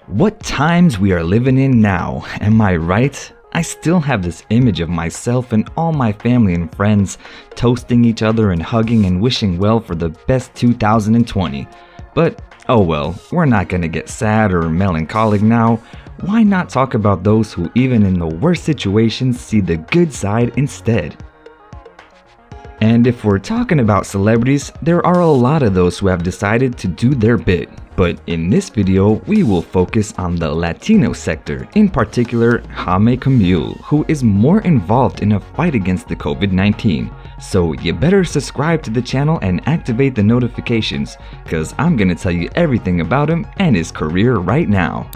What times we are living in now, am I right? I still have this image of myself and all my family and friends toasting each other and hugging and wishing well for the best 2020. But oh well, we're not gonna get sad or melancholic now. Why not talk about those who even in the worst situations see the good side instead? And if we're talking about celebrities, there are a lot of those who have decided to do their bit. But in this video, we will focus on the Latino sector, in particular Jaime Camil, who is more involved in a fight against the COVID-19. So you better subscribe to the channel and activate the notifications, cause I'm gonna tell you everything about him and his career right now.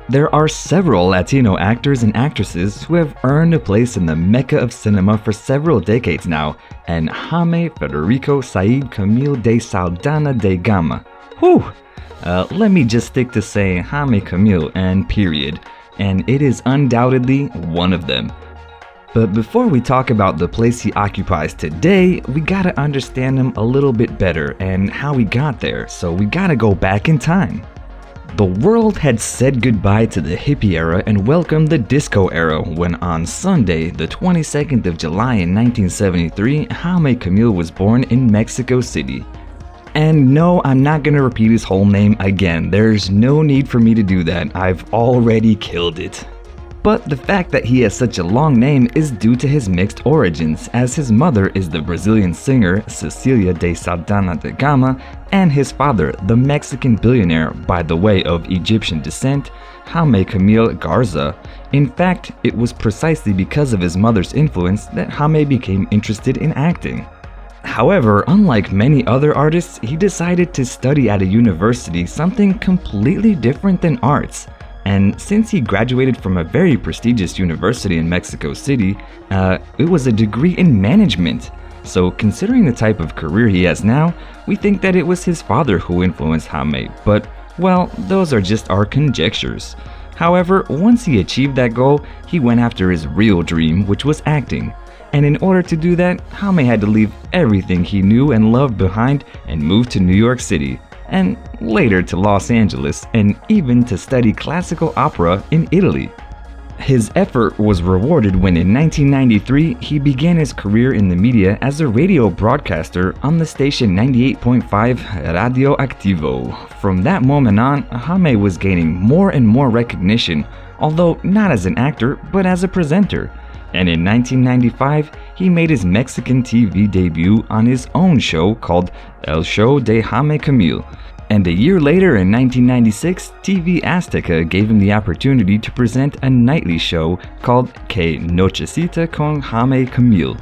There are several Latino actors and actresses who have earned a place in the mecca of cinema for several decades now, and Jaime Federico Said Camil de Saldaña de Gama. Whew! Let me just stick to saying Jaime Camil and period, and it is undoubtedly one of them. But before we talk about the place he occupies today, we gotta understand him a little bit better and how he got there, so we gotta go back in time. The world had said goodbye to the hippie era and welcomed the disco era when on Sunday, the 22nd of July in 1973, Jaime Camil was born in Mexico City. And no, I'm not gonna repeat his whole name again, there's no need for me to do that, I've already killed it. But the fact that he has such a long name is due to his mixed origins, as his mother is the Brazilian singer Cecilia de Saldaña de Gama, and his father, the Mexican billionaire by the way of Egyptian descent, Jaime Camil Garza. In fact, it was precisely because of his mother's influence that Jaime became interested in acting. However, unlike many other artists, he decided to study at a university something completely different than arts. And since he graduated from a very prestigious university in Mexico City, it was a degree in management. So considering the type of career he has now, we think that it was his father who influenced Jaime, but well, those are just our conjectures. However, once he achieved that goal, he went after his real dream, which was acting. And in order to do that, Jaime had to leave everything he knew and loved behind and move to New York City, and later to Los Angeles, and even to study classical opera in Italy. His effort was rewarded when in 1993 he began his career in the media as a radio broadcaster on the station 98.5 Radio Activo. From that moment on, Jaime was gaining more and more recognition, although not as an actor but as a presenter. And in 1995, he made his Mexican TV debut on his own show called El Show de Jaime Camil. And a year later in 1996, TV Azteca gave him the opportunity to present a nightly show called Que Nochecita con Jaime Camil.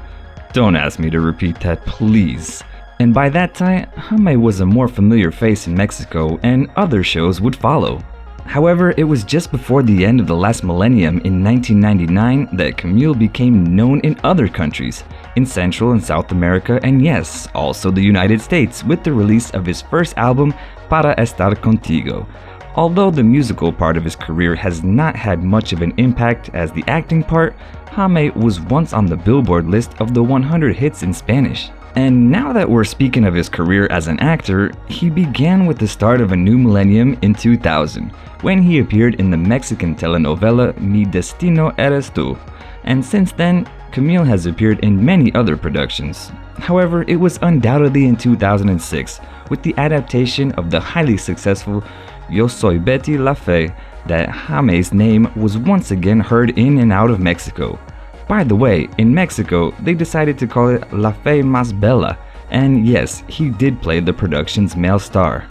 Don't ask me to repeat that, please. And by that time, Jaime was a more familiar face in Mexico and other shows would follow. However, it was just before the end of the last millennium in 1999 that Camil became known in other countries, in Central and South America, and yes, also the United States, with the release of his first album, Para Estar Contigo. Although the musical part of his career has not had much of an impact as the acting part, Jaime was once on the Billboard list of the 100 hits in Spanish. And now that we're speaking of his career as an actor, he began with the start of a new millennium in 2000, when he appeared in the Mexican telenovela Mi Destino Eres Tú, and since then, Camil has appeared in many other productions. However, it was undoubtedly in 2006, with the adaptation of the highly successful Yo Soy Betty La Fe, that Jaime's name was once again heard in and out of Mexico. By the way, in Mexico, they decided to call it La Fe Más Bella, and yes, he did play the production's male star.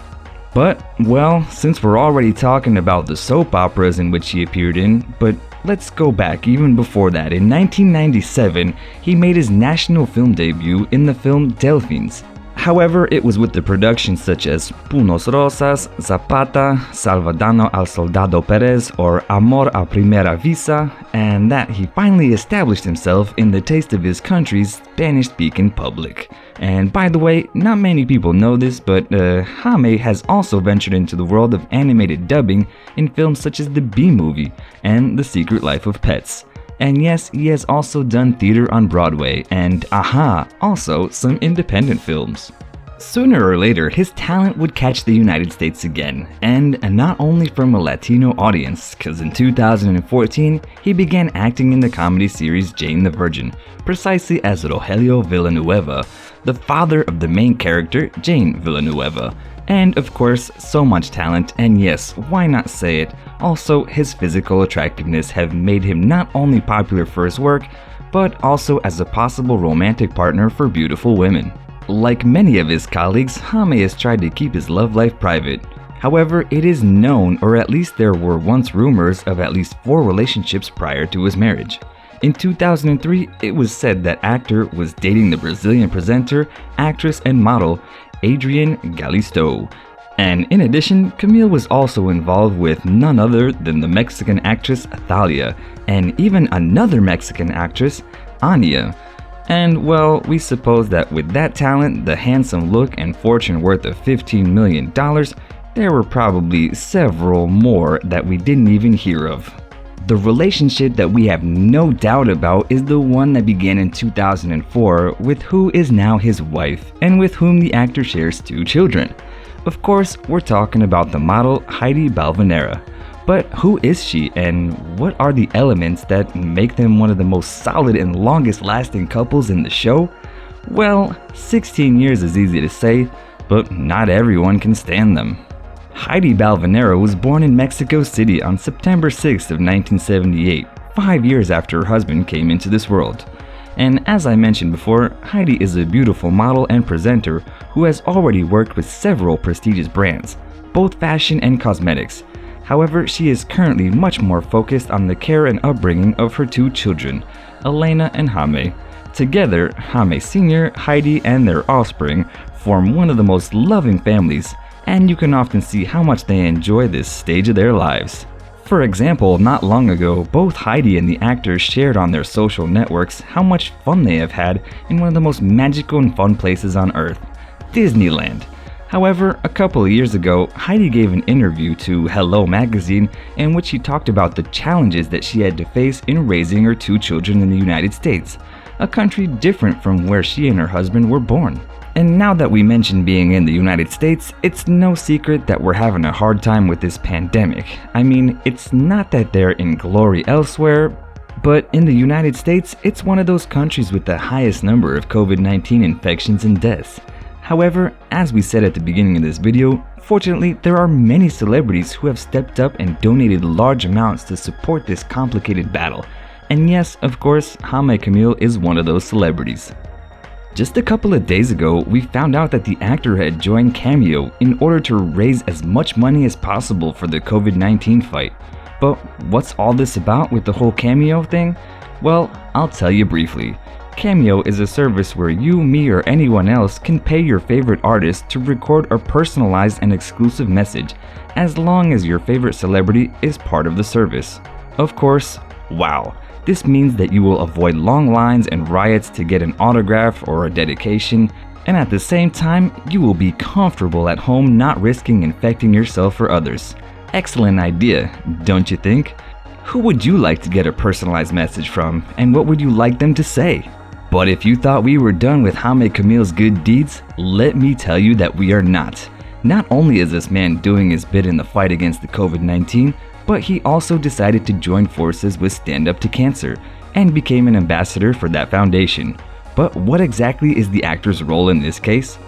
But, well, since we're already talking about the soap operas in which he appeared in, but let's go back even before that. In 1997, he made his national film debut in the film Delfins. However, it was with the productions such as Punos Rosas, Zapata, Salvadano al Soldado Perez, or Amor a Primera Vista, and that he finally established himself in the taste of his country's Spanish-speaking public. And by the way, not many people know this, but Jaime has also ventured into the world of animated dubbing in films such as The Bee-Movie and The Secret Life of Pets. And yes, he has also done theater on Broadway and, also some independent films. Sooner or later, his talent would catch the United States again, and not only from a Latino audience, because in 2014, he began acting in the comedy series Jane the Virgin, precisely as Rogelio Villanueva, the father of the main character, Jane Villanueva. And of course, so much talent, and yes, why not say it, also his physical attractiveness have made him not only popular for his work, but also as a possible romantic partner for beautiful women. Like many of his colleagues, Jaime has tried to keep his love life private. However, it is known, or at least there were once rumors of at least 4 relationships prior to his marriage. In 2003, it was said that actor was dating the Brazilian presenter, actress, and model Adrienne Galisteu. And in addition, Camil was also involved with none other than the Mexican actress Thalia, and even another Mexican actress, Anya. And well, we suppose that with that talent, the handsome look, and fortune worth of $15 million, there were probably several more that we didn't even hear of. The relationship that we have no doubt about is the one that began in 2004 with who is now his wife, and with whom the actor shares 2 children. Of course, we're talking about the model Heidi Balvanera. But who is she, and what are the elements that make them one of the most solid and longest lasting couples in the show? Well, 16 years is easy to say, but not everyone can stand them. Heidi Balvanera was born in Mexico City on September 6th of 1978, 5 years after her husband came into this world. And as I mentioned before, Heidi is a beautiful model and presenter who has already worked with several prestigious brands, both fashion and cosmetics. However, she is currently much more focused on the care and upbringing of her 2 children, Elena and Jaime. Together, Jaime Sr., Heidi, and their offspring form one of the most loving families, and you can often see how much they enjoy this stage of their lives. For example, not long ago, both Heidi and the actor shared on their social networks how much fun they have had in one of the most magical and fun places on Earth, Disneyland. However, a couple of years ago, Heidi gave an interview to Hello magazine in which she talked about the challenges that she had to face in raising her 2 children in the United States, a country different from where she and her husband were born. And now that we mention being in the United States, it's no secret that we're having a hard time with this pandemic. I mean, it's not that they're in glory elsewhere, but in the United States, it's one of those countries with the highest number of COVID-19 infections and deaths. However, as we said at the beginning of this video, fortunately there are many celebrities who have stepped up and donated large amounts to support this complicated battle. And yes, of course, Jaime Camil is one of those celebrities. Just a couple of days ago, we found out that the actor had joined Cameo in order to raise as much money as possible for the COVID-19 fight. But what's all this about with the whole Cameo thing? Well, I'll tell you briefly. Cameo is a service where you, me, or anyone else can pay your favorite artist to record a personalized and exclusive message, as long as your favorite celebrity is part of the service. Of course, wow. This means that you will avoid long lines and riots to get an autograph or a dedication, and at the same time, you will be comfortable at home not risking infecting yourself or others. Excellent idea, don't you think? Who would you like to get a personalized message from, and what would you like them to say? But if you thought we were done with Jaime Camil's good deeds, let me tell you that we are not. Not only is this man doing his bit in the fight against the COVID-19, but he also decided to join forces with Stand Up to Cancer and became an ambassador for that foundation. But what exactly is the actor's role in this case?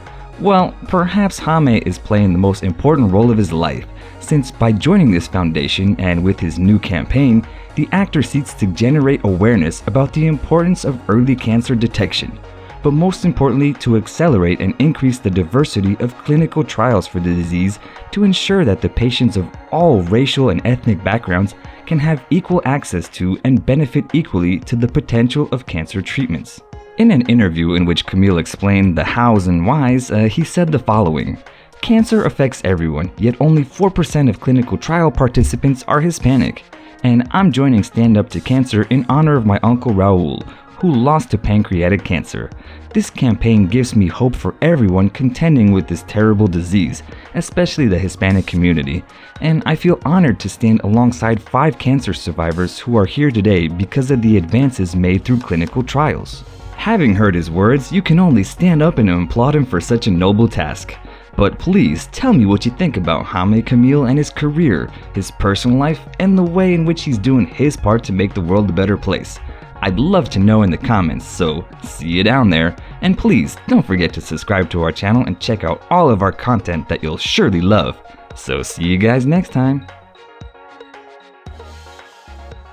Well, perhaps Jaime is playing the most important role of his life, since by joining this foundation and with his new campaign, the actor seeks to generate awareness about the importance of early cancer detection, but most importantly to accelerate and increase the diversity of clinical trials for the disease to ensure that the patients of all racial and ethnic backgrounds can have equal access to and benefit equally to the potential of cancer treatments. In an interview in which Camil explained the hows and whys, he said the following: "Cancer affects everyone, yet only 4% of clinical trial participants are Hispanic. And I'm joining Stand Up to Cancer in honor of my uncle Raul, who lost to pancreatic cancer. This campaign gives me hope for everyone contending with this terrible disease, especially the Hispanic community, and I feel honored to stand alongside 5 cancer survivors who are here today because of the advances made through clinical trials." Having heard his words, you can only stand up and applaud him for such a noble task. But please tell me what you think about Jaime Camil and his career, his personal life, and the way in which he's doing his part to make the world a better place. I'd love to know in the comments, so see you down there. And please don't forget to subscribe to our channel and check out all of our content that you'll surely love. So see you guys next time.